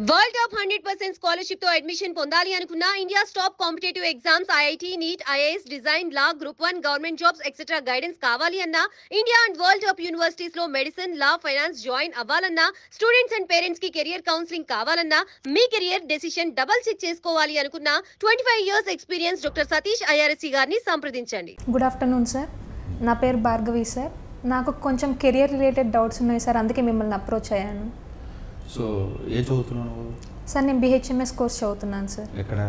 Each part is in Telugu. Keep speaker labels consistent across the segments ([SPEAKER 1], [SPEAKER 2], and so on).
[SPEAKER 1] వరల్డ్ టాప్ 100% స్కాలర్షిప్ తో అడ్మిషన్ పొందాలి అనుకున్నా India's top competitive exams IIT NEET IAS design law group 1 government jobs etcetera guidance కావాలి అన్నా India and world top universities లో మెడిసిన్ లా ఫైనాన్స్ జాయిన్ అవ్వాలన్నా స్టూడెంట్స్ అండ్ పేరెంట్స్ కి కెరియర్ కౌన్సిలింగ్ కావాలన్నా మీ కెరియర్ డెసిషన్ డబుల్ చెక్ చేసుకోవాలి అనుకున్నా 25 years experience doctor Satish IRSC గారిని సంప్రదించండి.
[SPEAKER 2] గుడ్ ఆఫ్టర్నూన్ సార్, నా పేరు భార్గవి సార్. నాకు కొంచెం కెరియర్ రిలేటెడ్ డౌట్స్ ఉన్నాయి సార్, అందుకే మిమ్మల్ని అప్రోచ్ అయ్యాను.
[SPEAKER 3] సో ఏం చదువుతున్నావు
[SPEAKER 2] సార్? నేను బిహెచ్ఎంఎస్ కోర్స్ చదువుతున్నాను సార్.
[SPEAKER 3] ఎక్కడ?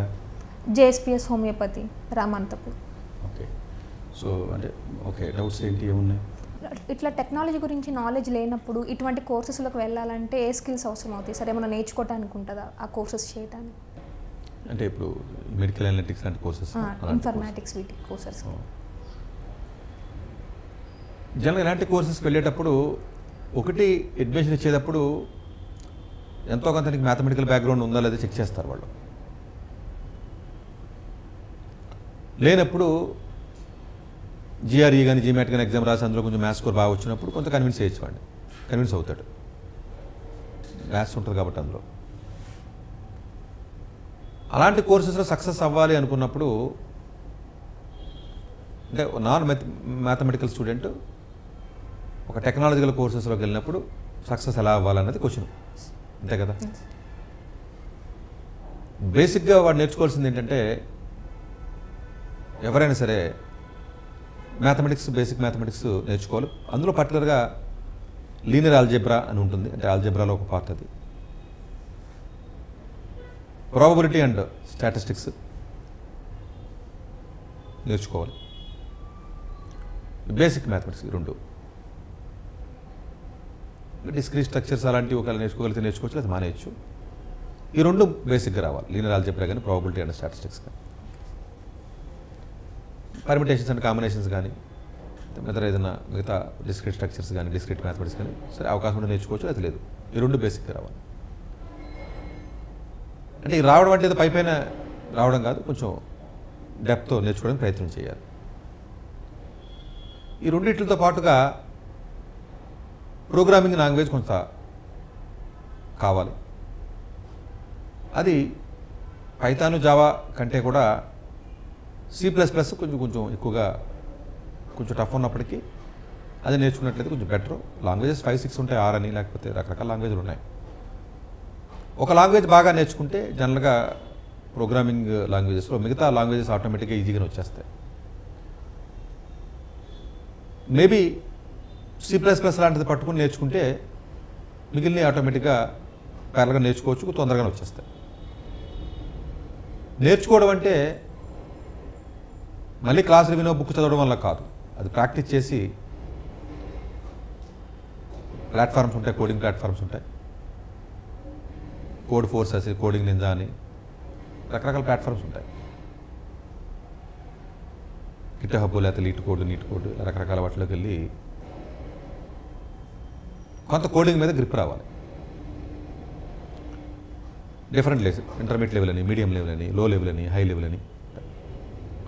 [SPEAKER 2] జేఎస్పిఎస్ హోమియోపతి, రామంతపూర్.
[SPEAKER 3] ఓకే. సో అంటే ఓకే, డౌట్స్ ఏంటి, ఏమున్నాయి?
[SPEAKER 2] ఇట్లా టెక్నాలజీ గురించి నాలెడ్జ్ లేనప్పుడు ఇటువంటి కోర్సెస్లోకి వెళ్ళాలంటే ఏ స్కిల్స్ అవసరం అవుతాయి సార్? ఏమైనా నేర్చుకోవడానికి ఉంటుందా ఆ కోర్సెస్ చేయడానికి?
[SPEAKER 3] అంటే ఇప్పుడు మెడికల్ అనలిటిక్స్ లాంటి కోర్సెస్,
[SPEAKER 2] ఇన్ఫర్మాటిక్స్ వీటి కోర్సెస్.
[SPEAKER 3] జనరల్ ఇలాంటి కోర్సెస్కి వెళ్ళేటప్పుడు ఒకటి అడ్మిషన్ ఇచ్చేటప్పుడు ఎంతో కొంత మ్యాథమెటికల్ బ్యాక్గ్రౌండ్ ఉందా లేదా చెక్ చేస్తారు వాళ్ళు. లేనప్పుడు జిఆర్ఈ కానీ జీమాట్ కానీ ఎగ్జామ్ రాసి అందులో కొంచెం మ్యాథ్స్ స్కోర్ బాగా వచ్చినప్పుడు కొంత కన్విన్స్ చేయొచ్చు వాడిని, కన్విన్స్ అవుతాడు. మ్యాథ్స్ ఉంటుంది కాబట్టి అందులో. అలాంటి కోర్సెస్లో సక్సెస్ అవ్వాలి అనుకున్నప్పుడు అంటే నాన్ మ్యాథమెటికల్ స్టూడెంట్ ఒక టెక్నాలజికల్ కోర్సెస్లోకి వెళ్ళినప్పుడు సక్సెస్ ఎలా అవ్వాలన్నది క్వశ్చన్, అంతే కదా? బేసిక్గా వాడు నేర్చుకోవాల్సింది ఏంటంటే, ఎవరైనా సరే మ్యాథమెటిక్స్, బేసిక్ మ్యాథమెటిక్స్ నేర్చుకోవాలి. అందులో పర్టికులర్గా లీనియర్ ఆల్జీబ్రా అని ఉంటుంది, అంటే ఆల్జీబ్రాలో ఒక పార్ట్ అది. ప్రాబబిలిటీ అండ్ స్టాటిస్టిక్స్ నేర్చుకోవాలి. బేసిక్ మ్యాథమెటిక్స్ రెండు. డిస్క్రీట్ స్ట్రక్చర్స్ అలాంటివి ఒకవేళ నేర్చుకోగలిగితే నేర్చుకోవచ్చు, అది మానేయచ్చు. ఈ రెండు బేసిక్గా రావాలి, లీనియర్ ఆల్జీబ్రా కానీ ప్రాబబిలిటీ అండ్ స్టాటిస్టిక్స్ కానీ. పర్మిటేషన్స్ అండ్ కాంబినేషన్స్ కానీ మిగతా డిస్క్రీట్ స్ట్రక్చర్స్ కానీ డిస్క్రీట్ మ్యాథమెటిక్స్ కానీ సరే అవకాశం ఉంటే నేర్చుకోవచ్చు, అది లేదు. ఈ రెండు బేసిక్గా రావాలి. అంటే ఈ రావడం అంటే పైపైన రావడం కాదు, కొంచెం డెప్త్తో నేర్చుకోవడానికి ప్రయత్నం చేయాలి. ఈ రెండింటితో పాటుగా ప్రోగ్రామింగ్ లాంగ్వేజ్ కొంత కావాలి. అది పైథాన్, జావా కంటే కూడా C++ కొంచెం ఎక్కువగా కొంచెం టఫ్ ఉన్నప్పటికీ అది నేర్చుకున్నట్లయితే కొంచెం బెటర్. లాంగ్వేజెస్ 5-6 ఉంటాయి, 6 అని, లేకపోతే రకరకాల లాంగ్వేజ్లు ఉన్నాయి. ఒక లాంగ్వేజ్ బాగా నేర్చుకుంటే జనరల్గా ప్రోగ్రామింగ్ లాంగ్వేజెస్లో మిగతా లాంగ్వేజెస్ ఆటోమేటిక్గా ఈజీగా వచ్చేస్తాయి. మేబీ C++ లాంటిది పట్టుకుని నేర్చుకుంటే మిగిలిన ఆటోమేటిక్గా ప్యారల్గా నేర్చుకోవచ్చు, తొందరగానే వచ్చేస్తాయి. నేర్చుకోవడం అంటే మళ్ళీ క్లాసులు వినో బుక్ చదవడం వల్ల కాదు, అది ప్రాక్టీస్ చేసి ప్లాట్ఫామ్స్ ఉంటాయి, కోడింగ్ ప్లాట్ఫామ్స్ ఉంటాయి. కోడ్ ఫోర్స్ అని, కోడింగ్ నింజా అని రకరకాల ప్లాట్ఫామ్స్ ఉంటాయి. గిట్హబ్ లేకపోతే నీట్ కోడ్ రకరకాల వాటిలోకి వెళ్ళి కొంత కోడింగ్ మీద గ్రిప్ రావాలి. డిఫరెంట్ లెవెల్స్, ఇంటర్మీడియట్ లెవెల్ అని, మీడియం లెవెల్ అని, లో లెవెల్ అని, హై లెవెల్ అని,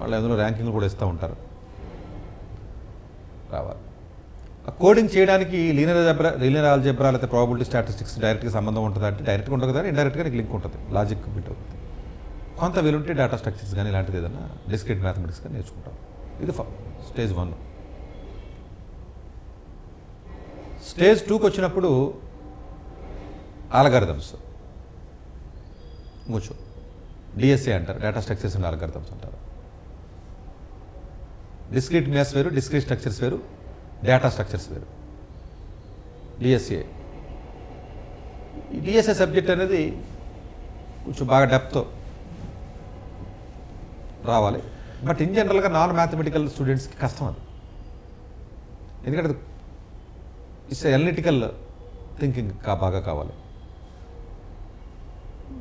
[SPEAKER 3] వాళ్ళు అందులో ర్యాంకింగ్లు కూడా ఇస్తూ ఉంటారు. రావాలి. ఆ కోడింగ్ చేయడానికి లీనియర్ ఆల్జీబ్రా లేకపోతే ప్రాబబిలిటీ స్టాటిస్టిక్స్ డైరెక్ట్గా సంబంధం ఉంటుంది అంటే డైరెక్ట్గా ఉండదు కానీ ఇండైరెక్ట్గా నీకు లింక్ ఉంటుంది, లాజిక్ బిట్ అవుతుంది. కొంత వీలుంటే డేటా స్ట్రక్చర్స్ కానీ ఇలాంటిది ఏదైనా డిస్క్రీట్ మ్యాథమెటిక్స్ కానీ నేర్చుకుంటాం. ఇది స్టేజ్ 1. స్టేజ్ 2కి వచ్చినప్పుడు ఆల్గారిథమ్స్ కూర్చో, డిఎస్ఏ అంటారు, డేటా స్ట్రక్చర్స్ అండ్ ఆల్గారిథమ్స్ అంటారు. డిస్క్రీట్ మ్యాథ్స్ వేరు, డిస్క్రీట్ స్ట్రక్చర్స్ వేరు, డేటా స్ట్రక్చర్స్ వేరు. డిఎస్ఏ, ఈ డిఎస్ఏ సబ్జెక్ట్ అనేది కొంచెం బాగా డెప్త్తో రావాలి. బట్ ఇన్ జనరల్గా నాన్ మ్యాథమెటికల్ స్టూడెంట్స్కి కష్టం అది, ఎందుకంటే ఇట్స్ అనలిటికల్ థింకింగ్ బాగా కావాలి.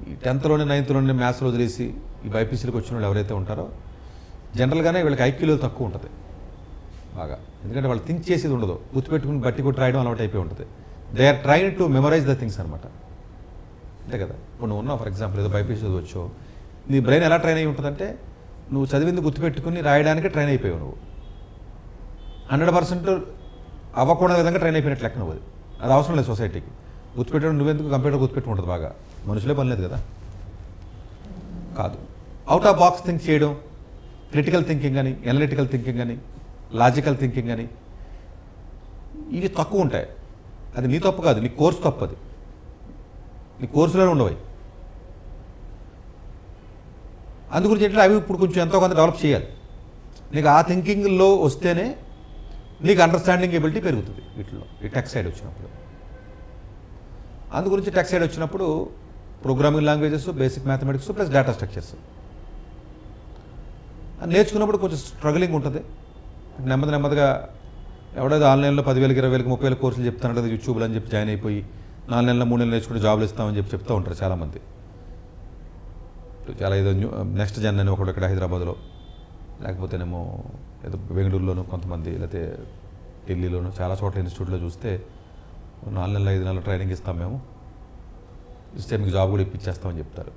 [SPEAKER 3] ఈ 10th 9th మ్యాథ్స్లో వదిలేసి ఈ బైపీసీలకు వచ్చిన వాళ్ళు ఎవరైతే ఉంటారో జనరల్గానే వీళ్ళకి ఐక్యూలో తక్కువ ఉంటుంది బాగా, ఎందుకంటే వాళ్ళు థింక్ చేసేది ఉండదు, గుర్తుపెట్టుకుని బట్టి కొట్టి రాయడం అలవాటు అయిపోయి ఉంటుంది. They are train to memorize the things అనమాట, అంతే కదా? ఇప్పుడు నువ్వు ఉన్నావు, ఫర్ ఎగ్జాంపుల్ ఏదో బైపీసీ చదవచ్చు, నీ బ్రెయిన్ ఎలా ట్రైన్ అయి ఉంటుందంటే నువ్వు చదివింది గుర్తుపెట్టుకుని రాయడానికి ట్రైన్ అయిపోయావు. నువ్వు 100% అవ్వకూడని విధంగా ట్రైన్ అయిపోయినట్లు లెక్క నువ్వు. అది అవసరం లేదు సొసైటీకి. గుర్తుపెట్టడం నువ్వెందుకు, కంప్యూటర్ గుర్తుపెట్టుకుంటుంది బాగా. మనుషులే పని లేదు కదా. కాదు, అవుట్ ఆఫ్ బాక్స్ థింక్ చేయడం, క్రిటికల్ థింకింగ్ అని, ఎనలిటికల్ థింకింగ్ అని, లాజికల్ థింకింగ్ అని, ఇవి తక్కువ ఉంటాయి. అది నీ తప్పు కాదు, నీ కోర్సు తప్పు. అది నీ కోర్సులోనే ఉండవు. అందుగురించి ఏంటంటే అవి ఇప్పుడు కొంచెం ఎంతో కొంత డెవలప్ చేయాలి. నీకు ఆ థింకింగ్లో వస్తేనే నీకు అండర్స్టాండింగ్ ఎబిలిటీ పెరుగుతుంది వీటిలో, ఈ టెక్ సైడ్ వచ్చినప్పుడు. అందుగురించి టెక్ సైడ్ వచ్చినప్పుడు programming languages, basic mathematics plus data structures నేర్చుకున్నప్పుడు కొంచెం స్ట్రగ్లింగ్ ఉంటుంది. నెమ్మదిగా ఎవడైతే ఆన్లైన్లో 10,000, 20,000, 30,000 కోర్సులు చెప్తానంటే అది యూట్యూబ్లో అని చెప్పి జాయిన్ అయిపోయి 4 నెలల 3 నెలలు నేర్చుకుంటే జాబ్లు ఇస్తామని చెప్పి చెప్తూ ఉంటారు చాలామంది. చాలా ఏదో నెక్స్ట్ జన్ అని ఒకడు ఇక్కడ హైదరాబాద్లో, లేకపోతేనేమో ఏదో బెంగళూరులోనూ కొంతమంది, లేకపోతే ఢిల్లీలోనూ చాలా చోట్ల ఇన్స్టిట్యూట్లో చూస్తే 4 నెలలు 5 నెలలు ట్రైనింగ్ ఇస్తాం మేము, ఇస్తే మీకు జాబ్ కూడా ఇప్పించేస్తామని చెప్తారు.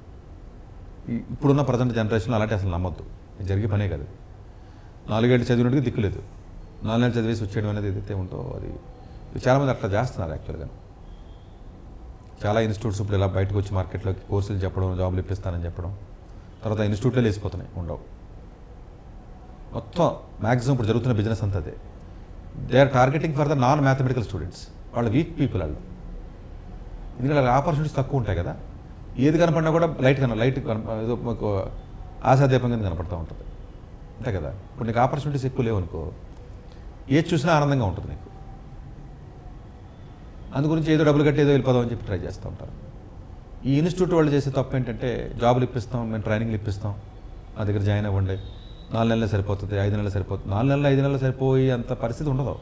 [SPEAKER 3] ఇప్పుడున్న ప్రజెంట్ జనరేషన్లో అలాంటి అసలు నమ్మొద్దు, జరిగే పనే కదా. 4 ఏళ్ళు చదివినట్టుగా దిక్కులేదు, 4 నెలలు చదివేసి వచ్చేయడం అనేది ఏదైతే ఉందో అది చాలామంది అట్లా చేస్తున్నారు. యాక్చువల్గా చాలా ఇన్స్టిట్యూట్స్ ఇప్పుడు ఇలా బయటకు వచ్చి మార్కెట్లోకి కోర్సులు చెప్పడం, జాబులు ఇప్పిస్తానని చెప్పడం, తర్వాత ఇన్స్టిట్యూట్లో లేసిపోతున్నాయి, ఉండవు. మొత్తం మ్యాక్సిమం ఇప్పుడు జరుగుతున్న బిజినెస్ అంతా అదే. They are targeting for the non mathematical students, వాళ్ళ వీక్ పీపుల్ వాళ్ళు. ఎందుకంటే వాళ్ళ ఆపర్చునిటీస్ తక్కువ ఉంటాయి కదా, ఏది కనపడినా కూడా లైట్ ఏదో మాకు ఆశాదీపంగా కనపడుతూ ఉంటుంది అంతే కదా. ఇప్పుడు నీకు ఆపర్చునిటీస్ ఎక్కువ లేవనుకో, ఏది చూసినా ఆనందంగా ఉంటుంది నీకు. అందుగురించి ఏదో డబ్బులు కట్టి ఏదో వెళ్ళిపోదాం అని చెప్పి ట్రై చేస్తూ ఉంటారు. ఈ ఇన్స్టిట్యూట్ వాళ్ళు చేసే తప్పు ఏంటంటే జాబులు ఇప్పిస్తాం, మేము ట్రైనింగ్లు ఇప్పిస్తాం, మా దగ్గర జాయిన్ అవ్వండి, 4 నెలలు సరిపోతుంది, 5 నెలలు సరిపోతుంది. 4 నెలలు 5 నెలలు సరిపోయి అంత పరిస్థితి ఉండదు.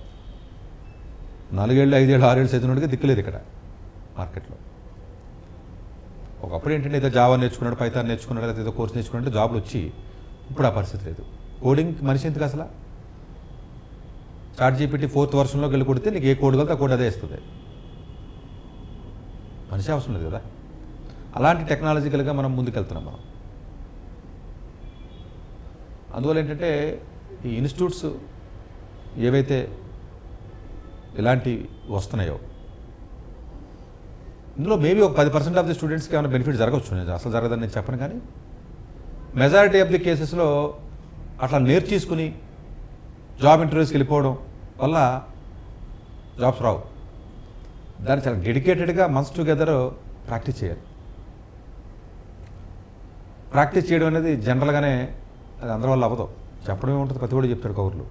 [SPEAKER 3] 4 ఏళ్ళు 5 ఏళ్ళు 6 ఏళ్ళు చదివినట్టుగా దిక్కులేదు ఇక్కడ మార్కెట్లో. ఒకప్పుడు ఏంటంటే ఏదో జావా నేర్చుకున్నాడు, పైథాన్ నేర్చుకున్నాడు, లేదా ఏదో కోర్స్ నేర్చుకున్నట్టు జాబులు వచ్చి, ఇప్పుడు ఆ పరిస్థితి లేదు. కోడింగ్ మనిషి ఎందుకు అసలు? ChatGPT 4th వర్షన్లోకి వెళ్ళి కొడితే నీకు ఏ కోడ్ కలితే ఆ కోడ్ అదే ఇస్తుంది, మనిషి అవసరం లేదు కదా. అలాంటి టెక్నాలజికల్గా మనం ముందుకెళ్తున్నాం మనం. అందువల్ల ఏంటంటే ఈ ఇన్స్టిట్యూట్స్ ఏవైతే ఇలాంటివి వస్తున్నాయో ఇందులో మేబీ ఒక 10% ఆఫ్ ది స్టూడెంట్స్కి ఏమైనా బెనిఫిట్ జరగవచ్చు, నేను అసలు జరగదని నేను చెప్పను. కానీ మెజారిటీ ఆఫ్ ది కేసెస్లో అట్లా నేర్చేసుకుని జాబ్ ఇంటర్వ్యూస్కి వెళ్ళిపోవడం వల్ల జాబ్స్ రావు. దాన్ని చాలా డెడికేటెడ్గా మంత్స్ టుగెదర్ ప్రాక్టీస్ చేయాలి. ప్రాక్టీస్ చేయడం అనేది జనరల్గానే అది అందరి వల్ల అవ్వదు, చెప్పడమే ఉంటుంది. ప్రతి కూడా చెప్తాడు కౌర్లు.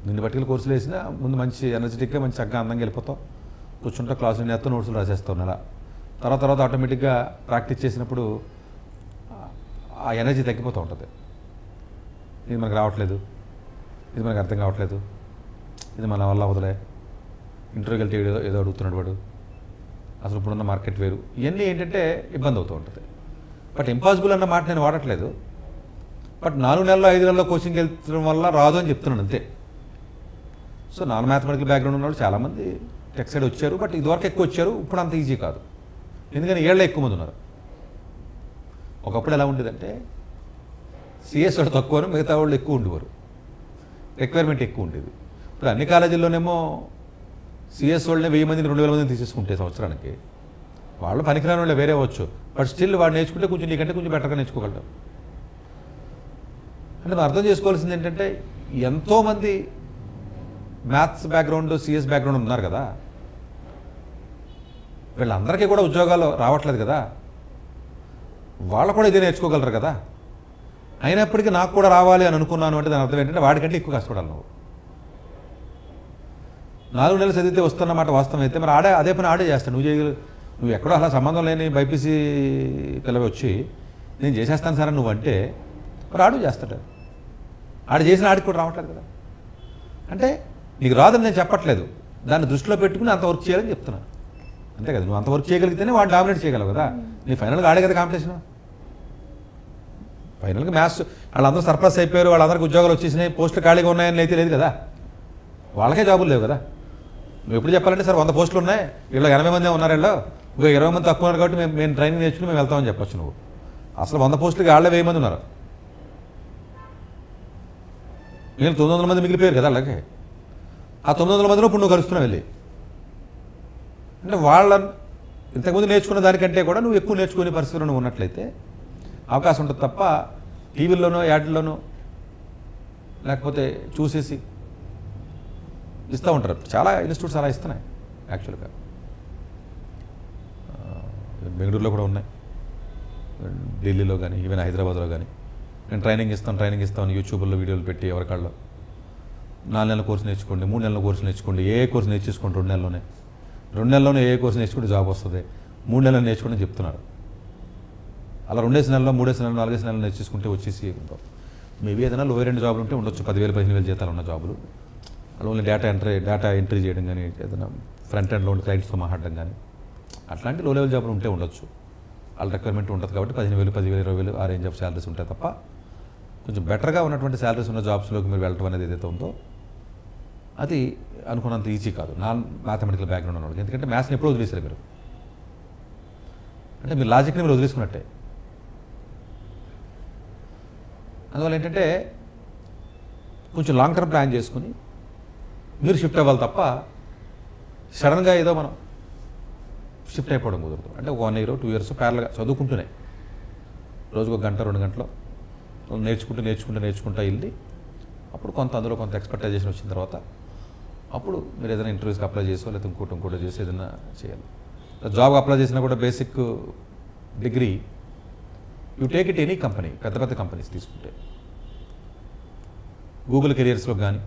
[SPEAKER 3] నిన్ను పట్టుకెళ్ళి కోర్సులు వేసినా ముందు మంచి ఎనర్జెటిక్గా మంచి చక్కగా అందంగా వెళ్ళిపోతావు, కూర్చుంటే క్లాసులు నేర్తో నోట్సులు రాసేస్తావు నెల. తర్వాత ఆటోమేటిక్గా ప్రాక్టీస్ చేసినప్పుడు ఆ ఎనర్జీ తగ్గిపోతూ ఉంటుంది. ఇది మనకు రావట్లేదు, ఇది మనకు అర్థం కావట్లేదు, ఇది మన వల్ల అవ్వదులే, ఇంటర్వ్యూకి వెళ్తే ఏదో అడుగుతున్నాడు వాడు, అసలు ఇప్పుడున్న మార్కెట్ వేరు, ఇవన్నీ ఏంటంటే ఇబ్బంది అవుతూ ఉంటుంది. బట్ ఇంపాసిబుల్ అన్న మాట నేను వాడట్లేదు. బట్ 4 నెలల్లో 5 నెలల్లో కోచింగ్కి వెళ్తడం వల్ల రాదు అని చెప్తున్నాను అంతే. సో నాన్ మ్యాథమెటికల్ బ్యాక్గ్రౌండ్ ఉన్నవాళ్ళు చాలామంది టెక్ సైడ్ వచ్చారు, బట్ ఇదివరకు ఎక్కువ వచ్చారు. ఇప్పుడు అంత ఈజీ కాదు, ఎందుకని ఏళ్ళ ఎక్కువ మంది ఉన్నారు. ఒకప్పుడు ఎలా ఉండేదంటే సిఎస్ వాళ్ళు తక్కువ, మిగతా వాళ్ళు ఎక్కువ ఉండేవారు, రిక్వైర్మెంట్ ఎక్కువ ఉండేది. ఇప్పుడు అన్ని కాలేజీల్లోనేమో సిఎస్ వాళ్ళనే 1000 మందిని 2000 మందిని తీసేసుకుంటే సంవత్సరానికి, వాళ్ళు పనికిరాని వాళ్ళు వేరే అవ్వచ్చు, బట్ స్టిల్ వాడు నేర్చుకుంటే కొంచెం నీకంటే కొంచెం బెటర్గా నేర్చుకోగలరు. అంటే మనం అర్థం చేసుకోవాల్సింది ఏంటంటే ఎంతోమంది మ్యాథ్స్ బ్యాక్గ్రౌండ్, సిఎస్ బ్యాక్గ్రౌండ్ ఉన్నారు కదా, వీళ్ళందరికీ కూడా ఉద్యోగాలు రావట్లేదు కదా, వాళ్ళు కూడా ఇదే నేర్చుకోగలరు కదా. అయినప్పటికీ నాకు కూడా రావాలి అని అనుకున్నాను అంటే దాని అర్థం ఏంటంటే వాడికంటే ఎక్కువ కష్టపడాలి నువ్వు. 4 నెలలు చదివితే వస్తున్నమాట వాస్తవం అయితే మరి అదే పని ఆడే చేస్తాను. నువ్వు ఎక్కడో అలా సంబంధం లేని బైపీసీ పిల్లవి వచ్చి నేను చేసేస్తాను సార్ నువ్వు అంటే మరి ఆడు చేస్తాడు. ఆడు చేసిన ఆడికి కూడా రావట్లేదు కదా. అంటే నీకు రాదని నేను చెప్పట్లేదు, దాన్ని దృష్టిలో పెట్టుకుని అంత వర్క్ చేయాలని చెప్తున్నాను అంతే కదా. నువ్వు అంత వర్క్ చేయగలిగితేనే వాడు డామినేట్ చేయగలవు కదా. నీ ఫైనల్గా ఆడే కదా కాంపిటీషన్. ఫైనల్గా మ్యాథ్స్ వాళ్ళందరూ సర్ప్లస్ అయిపోయారు, వాళ్ళందరికీ ఉద్యోగాలు వచ్చేసినాయి, పోస్టులు ఖాళీగా ఉన్నాయని అయితే లేదు కదా, వాళ్ళకే జాబులు లేవు కదా. నువ్వు ఎప్పుడు చెప్పాలంటే సార్ 100 పోస్టులు ఉన్నాయి, వీళ్ళు 80 మంది ఉన్నారు, వీళ్ళు ఇంకో 20 మంది తక్కువ ఉన్నారు కాబట్టి మేము ట్రైనింగ్ నేర్చుకుని మేము వెళ్తామని చెప్పొచ్చు. నువ్వు అసలు 100 పోస్టులకి వాళ్ళే 1000 మంది ఉన్నారు, నేను 900 మంది మిగిలిపోయారు కదా అలాగే. ఆ 900 మందిలో ఇప్పుడు నువ్వు కలుస్తున్నావు వెళ్ళి. అంటే ఇంతకుముందు నేర్చుకున్న దానికంటే కూడా నువ్వు ఎక్కువ నేర్చుకునే పరిస్థితుల్లో నువ్వు ఉన్నట్లయితే అవకాశం ఉంటుంది తప్ప టీవీల్లోనో యాడ్లోనో లేకపోతే చూసేసి ఇస్తూ ఉంటారు. చాలా ఇన్స్టిట్యూట్స్ అలా ఇస్తున్నాయి యాక్చువల్గా. బెంగళూరులో కూడా ఉన్నాయి, ఢిల్లీలో కానీ ఈవెన్ హైదరాబాద్లో కానీ. నేను ట్రైనింగ్ ఇస్తాను యూట్యూబ్లో వీడియోలు పెట్టి ఎవరికాళ్ళు 4 నెలల కోర్సు నేర్చుకోండి, 3 నెలల కోర్సు నేర్చుకోండి, ఏ కోర్సు నేర్చేసుకోండి 2 నెలల్లోనే ఏ కోర్సు నేర్చుకుంటే జాబ్ వస్తుంది, 3 నెలలు నేర్చుకోండి అని చెప్తున్నారు. అలా 2 నెలల్లో 3 నెలలు 4 నెలలు నేర్చేసుకుంటే వచ్చేసి మేబీ ఏదైనా లోయర్ ఎండ్ జాబులు ఉంటే ఉండొచ్చు, 10,000 15,000 జీతాలు ఉన్న జాబులు. ఓన్లీ డేటా ఎంట్రీ చేయడం కానీ, ఏదైనా ఫ్రంట్ ఎండ్లో ఉండే క్లయింట్స్తో మాట్లాడడం కానీ, అట్లాంటి లో లెవెల్ జాబులు ఉంటే ఉండొచ్చు. వాళ్ళ రిక్వైర్మెంట్ ఉంటుంది కాబట్టి 15,000 10,000 20,000 ఆ రేంజ్ ఆఫ్ శాలరీస్ ఉంటాయి తప్ప కొంచెం బెటర్గా ఉన్నటువంటి శాలరీస్ ఉన్న జాబ్స్లోకి మీరు వెళ్ళటం అనేది ఏదైతే ఉందో అది అనుకున్నంత ఈజీ కాదు మ్యాథమెటికల్ బ్యాక్గ్రౌండ్ ఉన్నవాడికి. ఎందుకంటే మ్యాథ్స్ని ఎప్పుడూ వదిలేసారు మీరు, అంటే మీరు లాజిక్ని మీరు వదిలేసుకున్నట్టే. అందువల్ల ఏంటంటే కొంచెం లాంగ్ టర్మ్ ప్లాన్ చేసుకుని మీరు షిఫ్ట్ అవ్వాలి తప్ప సడన్గా ఏదో మనం షిఫ్ట్ అయిపోవడం కుదరదు. అంటే 1 year 2 years ప్యారల్గా చదువుకుంటూనే రోజుకు 1 గంట 2 గంటలు నేర్చుకుంటూ వెళ్ళి అప్పుడు అందులో కొంత ఎక్స్పెక్టైజేషన్ వచ్చిన తర్వాత అప్పుడు మీరు ఏదైనా ఇంటర్వ్యూస్కి అప్లై చేసో లేదా ఇంకోటి చేసి ఏదైనా చేయాలి. జాబ్ అప్లై చేసినా కూడా basic degree you take it any company, పెద్ద కంపెనీస్ తీసుకుంటే గూగుల్ కెరియర్స్లో కానీ,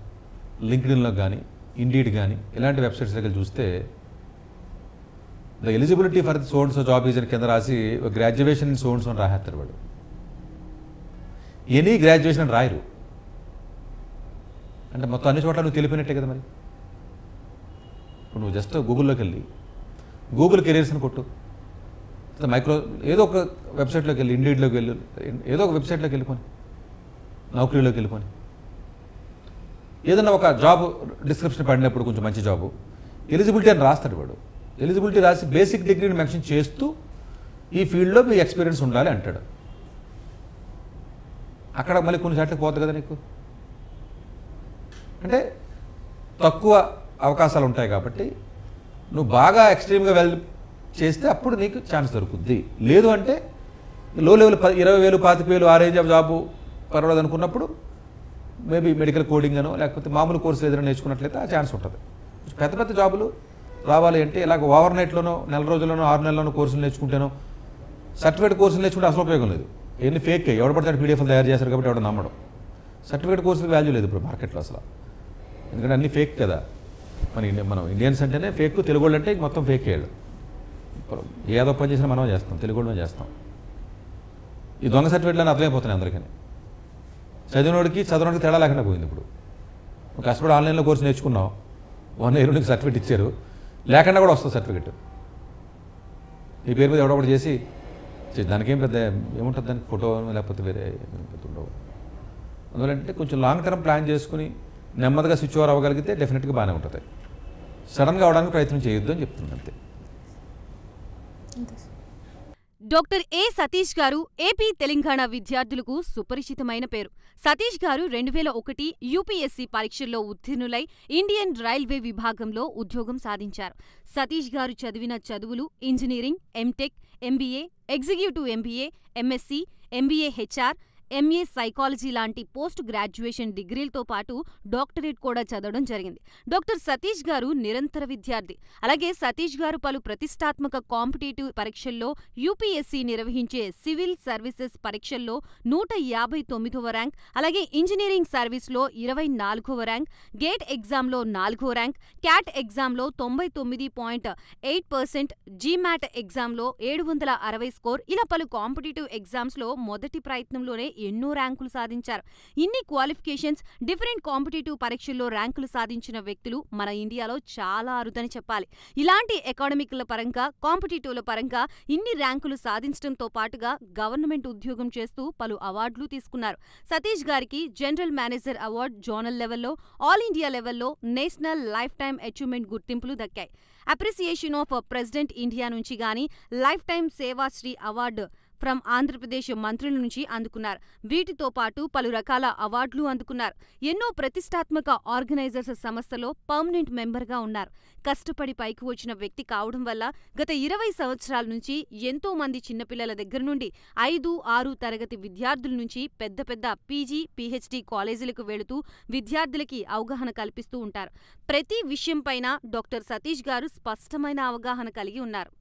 [SPEAKER 3] లింక్డ్ఇన్లో కానీ, ఇండీడ్ కానీ ఇలాంటి వెబ్సైట్స్ దగ్గర చూస్తే the eligibility for the sons job is అని కింద రాసి గ్రాడ్యుయేషన్ ఇన్ సోన్స్ అని రాసేస్తారు వాడు. ఎనీ గ్రాడ్యుయేషన్ అని రాయరు. అంటే మొత్తం అన్ని చోట్ల నువ్వు తెలిపినట్టే కదా మరి. ఇప్పుడు నువ్వు జస్ట్ గూగుల్లోకి వెళ్ళి గూగుల్ కెరీర్స్ అని కొట్టు, ఏదో ఒక వెబ్సైట్లోకి వెళ్ళి, ఇండీడ్లోకి వెళ్ళి, ఏదో ఒక వెబ్సైట్లోకి వెళ్ళిపోయి, నౌకరీలోకి వెళ్ళిపోయి ఏదన్నా ఒక జాబ్ డిస్క్రిప్షన్ పడినప్పుడు కొంచెం మంచి జాబు ఎలిజిబిలిటీ అని రాస్తాడు వాడు. ఎలిజిబిలిటీ రాసి బేసిక్ డిగ్రీని మెన్షన్ చేస్తూ ఈ ఫీల్డ్లో మీ ఎక్స్పీరియన్స్ ఉండాలి అంటాడు. అక్కడ మళ్ళీ కొన్ని సార్లు పోతుంది కదా నీకు. అంటే తక్కువ అవకాశాలు ఉంటాయి కాబట్టి నువ్వు బాగా ఎక్స్ట్రీమ్గా చేస్తే అప్పుడు నీకు ఛాన్స్ దొరుకుద్ది. లేదు అంటే లో లెవెల్ 20,000 25,000 ఆ రేంజ్ ఆఫ్ జాబు పర్వాలేదు అనుకున్నప్పుడు మేబీ మెడికల్ కోడింగ్ అనో లేకపోతే మామూలు కోర్సులు ఏదైనా నేర్చుకున్నట్లయితే ఆ ఛాన్స్ ఉంటుంది. పెద్ద జాబులు రావాలి అంటే ఇలాగ ఓవర్ నైట్లోనో 4 రోజుల్లోనో 6 నెలల్లోనో కోర్సులు నేర్చుకుంటేనో సర్టిఫికేట్ కోర్సులు నేర్చుకుంటే అసలు ఉపయోగం లేదు. ఎన్ని ఫేక్ ఎవడు పడితే పీడిఎఫ్లు తయారు చేశారు కాబట్టి ఎవడు నమ్మడం. సర్టిఫికేట్ కోర్సులకు వాల్యూ లేదు ఇప్పుడు మార్కెట్లో అసలు, ఎందుకంటే అన్నీ ఫేక్ కదా. మనం ఇండియన్స్ అంటేనే ఫేక్, తెలుగు వాళ్ళు అంటే మొత్తం ఫేక్ వేయాలి. ఏదో పని చేసినా మనం చేస్తాం, తెలుగు వాళ్ళని చేస్తాం. ఈ దొంగ సర్టిఫికేట్లని అర్థమైపోతున్నాయి అందరికీ. చదవడానికి తేడా లేకుండా పోయింది. ఇప్పుడు నువ్వు కష్టపడి ఆన్లైన్లో కోర్సు నేర్చుకున్నావు, 1 year నీకు సర్టిఫికేట్ ఇచ్చారు, లేకుండా కూడా వస్తుంది సర్టిఫికేట్. ఈ పేరు మీద ఎవడొకటి చేసి దానికేం పెద్ద ఏముంటుంది, దానికి ఫోటో లేకపోతే వేరే పెద్ద ఉండవు. అందువల్ల అంటే కొంచెం లాంగ్ టర్మ్ ప్లాన్ చేసుకుని నెమ్మదిగా స్విచ్ ఓవర్ అవ్వగలిగితే డెఫినెట్గా బాగానే ఉంటుంది. సడన్గా అవడానికి ప్రయత్నం చేయొద్దు అని చెప్తుంది అంతే.
[SPEAKER 4] డాక్టర్ ఏ సతీష్ గారు ఏపీ తెలంగాణ విద్యార్థులకు సుపరిచితమైన పేరు. సతీష్ గారు 2001 యూపీఎస్సీ పరీక్షల్లో ఉత్తీర్ణులై ఇండియన్ రైల్వే విభాగంలో ఉద్యోగం సాధించారు. సతీష్ గారు చదివిన చదువులు engineering, MTech, MBA, executive MBA, MSc, MBA HR, MA psychology లాంటి పోస్ట్ గ్రాడ్యుయేషన్ డిగ్రీలతో పాటు డాక్టరేట్ కూడా చదవడం జరిగింది. డాక్టర్ సతీష్ గారు నిరంతర విద్యార్థి. అలాగే సతీష్ గారు పలు ప్రతిష్టాత్మక కాంపిటేటివ్ పరీక్షల్లో యూపీఎస్సీ నిర్వహించే సివిల్ సర్వీసెస్ పరీక్షల్లో 159వ ర్యాంక్, అలాగే ఇంజనీరింగ్ సర్వీస్లో 24వ ర్యాంక్, గేట్ ఎగ్జామ్లో 4వ ర్యాంక్, క్యాట్ ఎగ్జామ్లో 99.8%, జీమాట్ ఎగ్జామ్లో 760 స్కోర్, ఇలా పలు కాంపిటేటివ్ ఎగ్జామ్స్లో మొదటి ప్రయత్నంలోనే ఎన్నో ర్యాంకులు సాధించారు. ఇన్ని క్వాలిఫికేషన్స్, డిఫరెంట్ కాంపిటేటివ్ పరీక్షల్లో ర్యాంకులు సాధించిన వ్యక్తులు మన ఇండియాలో చాలా అరుదని చెప్పాలి. ఇలాంటి అకాడమిక్ల పరంగా, కాంపిటేటివ్ల పరంగా ఇన్ని ర్యాంకులు సాధించడంతో పాటుగా గవర్నమెంట్ ఉద్యోగం చేస్తూ పలు అవార్డులు తీసుకున్నారు. సతీష్ గారికి జనరల్ మేనేజర్ అవార్డు జోనల్ లెవెల్లో, ఆల్ ఇండియా లెవెల్లో నేషనల్ లైఫ్ టైమ్ అచీవ్మెంట్ గుర్తింపులు దక్కాయి. అప్రిసియేషన్ ఆఫ్ ప్రెసిడెంట్ ఇండియా నుంచి గానీ, life time Sevashri award from Andhra Pradesh మంత్రుల నుంచి అందుకున్నారు. వీటితో పాటు పలు రకాల అవార్డులు అందుకున్నారు. ఎన్నో ప్రతిష్టాత్మక ఆర్గనైజర్స్ సంస్థలో పర్మనెంట్ మెంబర్గా ఉన్నారు. కష్టపడి పైకి వచ్చిన వ్యక్తి కావడం వల్ల గత 20 సంవత్సరాల నుంచి ఎంతో మంది చిన్నపిల్లల దగ్గర నుండి 5, 6 తరగతి విద్యార్థుల నుంచి పెద్ద పెద్ద పీజీ, పీహెచ్డీ కాలేజీలకు వెళుతూ విద్యార్థులకి అవగాహన కల్పిస్తూ ఉంటారు. ప్రతి విషయంపైన డాక్టర్ సతీష్ గారు స్పష్టమైన అవగాహన కలిగి ఉన్నారు.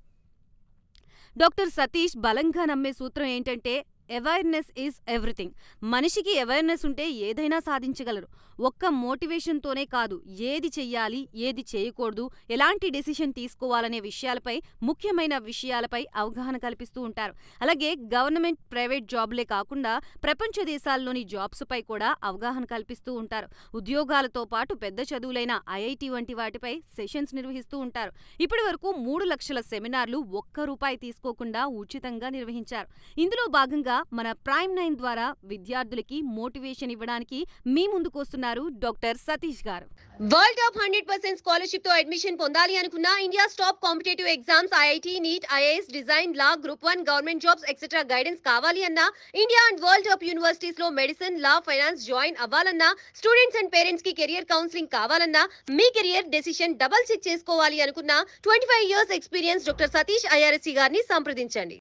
[SPEAKER 4] డాక్టర్ సతీష్ బలంగా నమ్మే సూత్రం ఏంటంటే అవేర్నెస్ ఈజ్ ఎవ్రీథింగ్. మనిషికి అవేర్నెస్ ఉంటే ఏదైనా సాధించగలరు. ఒక్క మోటివేషన్తోనే కాదు, ఏది చెయ్యాలి, ఏది చేయకూడదు, ఎలాంటి డెసిషన్ తీసుకోవాలనే విషయాలపై, ముఖ్యమైన విషయాలపై అవగాహన కల్పిస్తూ ఉంటారు. అలాగే గవర్నమెంట్, ప్రైవేట్ జాబులే కాకుండా ప్రపంచ దేశాల్లోని జాబ్స్పై కూడా అవగాహన కల్పిస్తూ ఉంటారు. ఉద్యోగాలతో పాటు పెద్ద చదువులైన ఐఐటి వంటి వాటిపై సెషన్స్ నిర్వహిస్తూ ఉంటారు. ఇప్పటి వరకు 3 లక్షల సెమినార్లు ఒక్క రూపాయి తీసుకోకుండా ఉచితంగా నిర్వహించారు. ఇందులో భాగంగా మన ప్రైమ్ 9 ద్వారా విద్యార్థులకి మోటివేషన్ ఇవ్వడానికి మీ ముందుకు వస్తున్నారు డాక్టర్ సతీష్ గారు.
[SPEAKER 1] వరల్డ్ టాప్ 100% స్కాలర్షిప్ తో అడ్మిషన్ పొందాలి అనుకున్నా India top competitive exams IIT, NEET, IAS, design, law, group 1 government jobs etcetera guidance కావాలి అన్నా, India and world top universities లో మెడిసిన్, లా, ఫైనాన్స్ జాయిన్ అవ్వాలన్నా, స్టూడెంట్స్ అండ్ పేరెంట్స్ కి కెరియర్ కౌన్సిలింగ్ కావాలన్నా, మీ కెరియర్ డెసిషన్ డబుల్ చెక్ చేసుకోవాలి అనుకున్నా 25 years experience doctor Satish IRSC గారిని సంప్రదించండి.